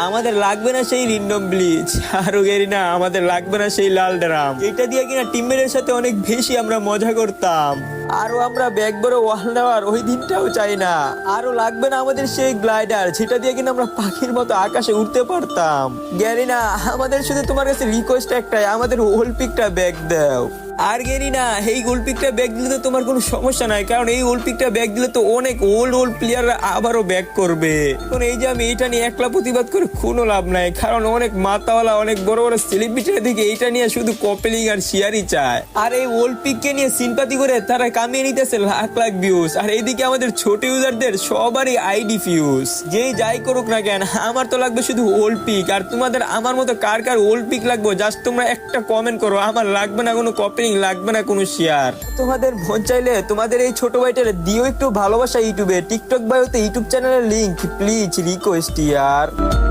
আমাদের লাগবে না সেই রিন্ডম ব্লিচ আর না আমাদের লাগবে না সেই লাল ড্রাম, এটা দিয়ে কিনা টিমমেটের সাথে অনেক বেশি আমরা মজা করতাম। আরো আমরা ব্যাগ বড় ওয়াল নেওয়ার ওই দিনটাও চাই না। আরো লাগবে না আমাদের সেই গ্লাইডার, যেটা দিয়ে কিনা আমরা পাখির মতো আকাশে উঠতে পারতাম। না আমাদের শুধু তোমার কাছে রিকোয়েস্ট একটাই, আমাদের অলিম্পিকটা ব্যাগ দাও। আর না এই অলিম্পিকটা ব্যাগ দিলে তো তোমার কোনো সমস্যা নাই, কারণ এই অলিম্পিকটা ব্যাগ দিলে তো অনেক ওল্ড প্লেয়াররা আবারও ব্যাক করবে। এখন এই যে আমি এইটা নিয়ে একলা প্রতিবাদ করে কোনো লাভ নাই, কারণ অনেক মাতাওয়ালা অনেক বড় বড় সেলিব্রিটির দিকে এইটা নিয়ে শুধু কপেলিং আর শেয়ারই চায়। আর এই অলিম্পিককে নিয়ে সিম্পাতি করে তারা কামিয়ে নিতেছে লাখ লাখ ভিউজ, আর এইদিকে আমাদের ছোট ইউজারদের সবারই আইডি ফিউজ। যেই যাই করুক না কেন, আমার তো লাগবে শুধু অলিম্পিক। আর তোমাদের আমার মতো কার কার অলিম্পিক লাগবে জাস্ট তোমরা একটা কমেন্ট করো। আমার লাগবে না কোনো কপেলিং, লাগবে না কোনো শেয়ার। তোমাদের মন চাইলে তোমাদের এই ছোট ভাইটার দিও একটু ভালোবাসা। ইউটিউবে টিকটক বায়োতে ইউটিউব চ্যানেলের লিংক প্লিজ রিকোয়েস্ট ইয়ার।